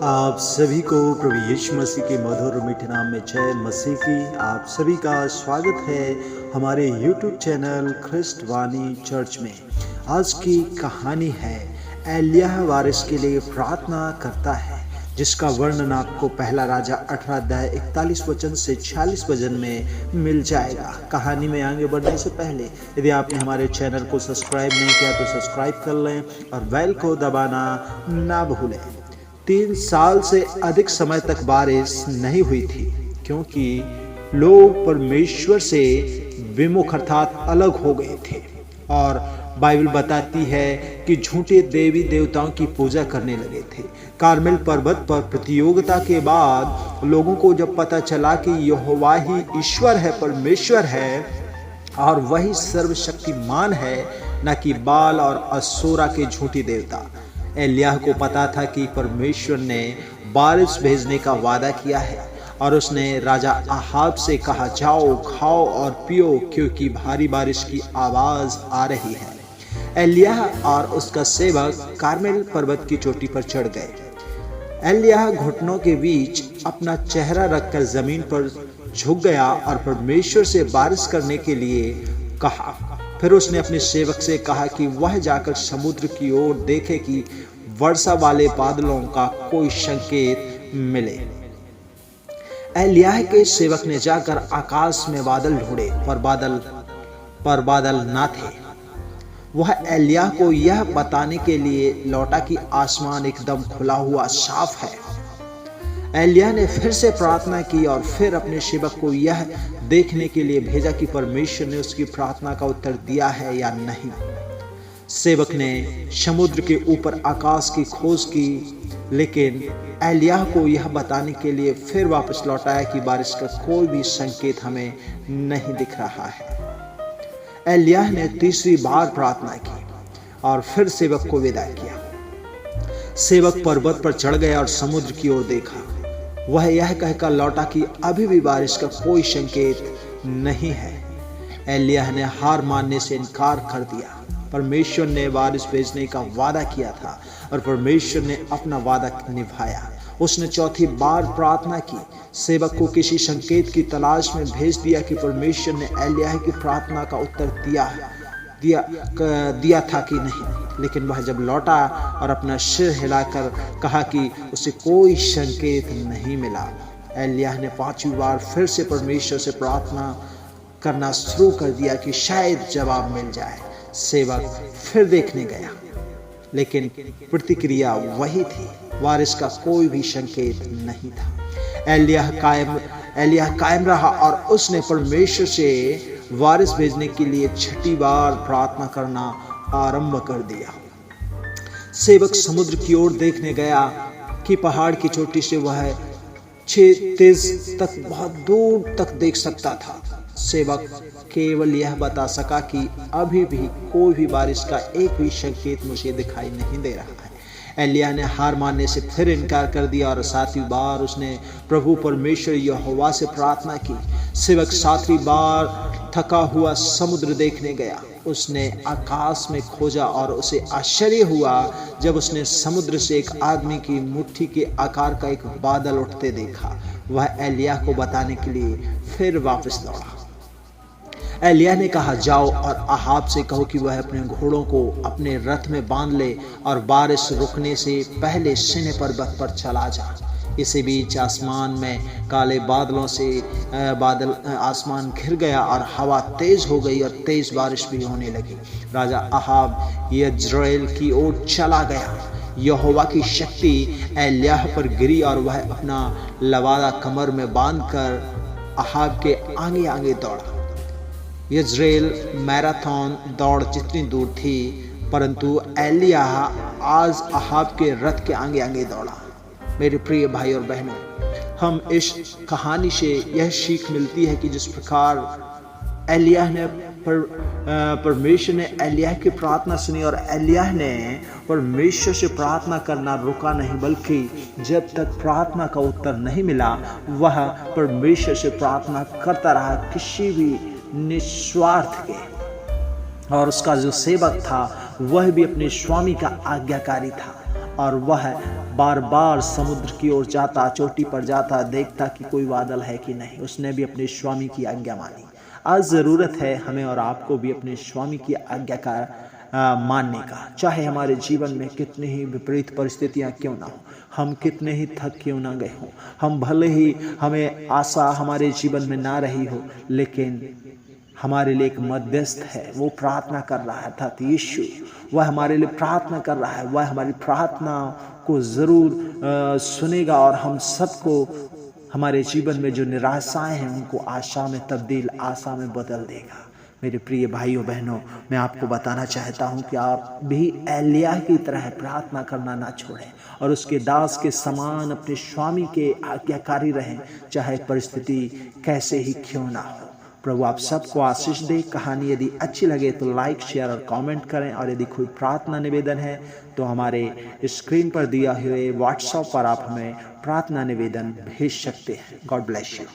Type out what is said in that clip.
आप सभी को प्रभु यीशु मसीह के मधुर और मीठे नाम में जय मसीह की। आप सभी का स्वागत है हमारे YouTube चैनल ख्रिस्ट वाणी चर्च में। आज की कहानी है एलिय्याह वारिस के लिए प्रार्थना करता है, जिसका वर्णन आपको पहला राजा 18 अध्याय 41 वचन से 46 वचन में मिल जाएगा। कहानी में आगे बढ़ने से पहले यदि आपने हमारे चैनल को सब्सक्राइब नहीं किया तो सब्सक्राइब कर लें और बेल को दबाना ना भूलें। 3 साल से अधिक समय तक बारिश नहीं हुई थी, क्योंकि लोग परमेश्वर से विमुख अर्थात अलग हो गए थे। और बाइबल बताती है कि झूठे देवी देवताओं की पूजा करने लगे थे। कार्मेल पर्वत पर प्रतियोगिता के बाद लोगों को जब पता चला कि यहोवा ही ईश्वर है, परमेश्वर है और वही सर्वशक्तिमान है, न कि बाल और अशूरा के झूठी देवता। एलिय्याह को पता था कि परमेश्वर ने बारिश भेजने का वादा किया है और उसने राजा अहाब से कहा, जाओ खाओ और पियो, क्योंकि भारी बारिश की आवाज आ रही है। एलिय्याह और उसका सेवक कार्मेल पर्वत की चोटी पर चढ़ गए। एलिय्याह घुटनों के बीच अपना चेहरा रखकर जमीन पर झुक गया और परमेश्वर से बारिश करने के लिए कहा। फिर उसने अपने सेवक से कहा कि वह जाकर समुद्र की ओर देखे कि वर्षा वाले बादलों का कोई संकेत मिले। एलिय्याह के सेवक ने जाकर आकाश में बादल ढूंढे, पर बादल ना थे। वह एलिय्याह को यह बताने के लिए लौटा कि आसमान एकदम खुला हुआ साफ है। एलिय्याह ने फिर से प्रार्थना की और फिर अपने सेवक को यह देखने के लिए भेजा कि परमेश्वर ने उसकी प्रार्थना का उत्तर दिया है या नहीं। सेवक ने समुद्र के ऊपर आकाश की खोज की, लेकिन एलिय्याह को यह बताने के लिए फिर वापस लौटाया कि बारिश का कोई भी संकेत हमें नहीं दिख रहा है। एलिय्याह ने तीसरी बार प्रार्थना की और फिर सेवक को विदा किया। सेवक पर्वत पर चढ़ गया और समुद्र की ओर देखा। वह यह कहकर लौटा कि अभी भी बारिश का कोई संकेत नहीं है। एलिय्याह ने हार मानने से इनकार कर दिया। परमेश्वर ने बारिश भेजने का वादा किया था और परमेश्वर ने अपना वादा निभाया। उसने चौथी बार प्रार्थना की। सेवक को किसी संकेत की तलाश में भेज दिया कि परमेश्वर ने एलिय्याह की प्रार्थना का उत्तर दिया था कि नहीं। लेकिन वह जब लौटा और अपना सिर हिलाकर कहा कि उसे कोई संकेत नहीं मिला। एलिय्याह ने 5वीं बार फिर से परमेश्वर से प्रार्थना करना शुरू कर दिया कि शायद जवाब मिल जाए। सेवक फिर देखने गया, लेकिन प्रतिक्रिया वही थी। बारिश का कोई भी संकेत नहीं था। एलिय्याह कायम रहा और उसने परमेश्वर से बारिश भेजने के लिए 6ठी बार प्रार्थना करना आरंभ कर दिया। सेवक समुद्र की ओर देखने गया कि पहाड़ की चोटी से वह 6 तेज तक बहुत दूर तक देख सकता था। सेवक केवल यह बता सका कि अभी भी कोई भी बारिश का एक भी संकेत मुझे दिखाई नहीं दे रहा है। एलिय्याह ने हार मानने से फिर इनकार कर दिया और 7वीं बार उसने प्रभु परमेश्वर यहोवा से प्रार्थना की। सेवक 7वीं बार थका हुआ समुद्र देखने गया। उसने आकाश में खोजा और उसे आश्चर्य हुआ जब उसने समुद्र से एक आदमी की मुट्ठी के आकार का एक बादल उठते देखा। वह एलिय्याह को बताने के लिए फिर वापस दौड़ा। एलिय्याह ने कहा, जाओ और अहाब से कहो कि वह अपने घोड़ों को अपने रथ में बांध ले और बारिश रुकने से पहले सिने पर्वत पर चला जा। इसी बीच आसमान में काले बादलों से आसमान घिर गया और हवा तेज हो गई और तेज बारिश भी होने लगी। राजा अहाब यज्रेल की ओर चला गया। यहोवा की शक्ति एलिय्याह पर गिरी और वह अपना लवादा कमर में बांधकर अहाब के आगे आगे दौड़ा। यज्रेल मैराथन दौड़ जितनी दूर थी, परंतु एलिय्याह आज अहाब के रथ के आगे आगे दौड़ा। मेरे प्रिय भाई और बहनों, हम इस कहानी से यह सीख मिलती है कि जिस प्रकार एलिय्याह ने परमेश्वर ने एलिय्याह की प्रार्थना सुनी और एलिय्याह ने परमेश्वर से प्रार्थना करना रुका नहीं, बल्कि जब तक प्रार्थना का उत्तर नहीं मिला वह परमेश्वर से प्रार्थना करता रहा, किसी भी निस्वार्थ के। और उसका जो सेवक था वह भी अपने स्वामी का आज्ञाकारी था और वह बार बार समुद्र की ओर जाता, चोटी पर जाता, देखता कि कोई बादल है कि नहीं। उसने भी अपने स्वामी की आज्ञा मानी। आज ज़रूरत है हमें और आपको भी अपने स्वामी की आज्ञा का मानने का, चाहे हमारे जीवन में कितनी ही विपरीत परिस्थितियां क्यों ना हो, हम कितने ही थक क्यों ना गए हों, हम भले ही हमें आशा हमारे जीवन में ना रही हो, लेकिन हमारे लिए एक मध्यस्थ है, वो प्रार्थना कर रहा है, अर्थात यीशु। वह हमारे लिए प्रार्थना कर रहा है, वह हमारी प्रार्थना को ज़रूर सुनेगा और हम सबको हमारे जीवन में जो निराशाएं हैं उनको आशा में तब्दील, आशा में बदल देगा। मेरे प्रिय भाइयों बहनों, मैं आपको बताना चाहता हूं कि आप भी एलिय्याह की तरह प्रार्थना करना ना छोड़ें और उसके दास के समान अपने स्वामी के आज्ञाकारी रहें, चाहे परिस्थिति कैसे ही क्यों ना हो। प्रभु आप सबको आशीष दे। कहानी यदि अच्छी लगे तो लाइक, शेयर और कमेंट करें, और यदि कोई प्रार्थना निवेदन है तो हमारे स्क्रीन पर दिया हुए व्हाट्सएप पर आप हमें प्रार्थना निवेदन भेज सकते हैं। God bless you.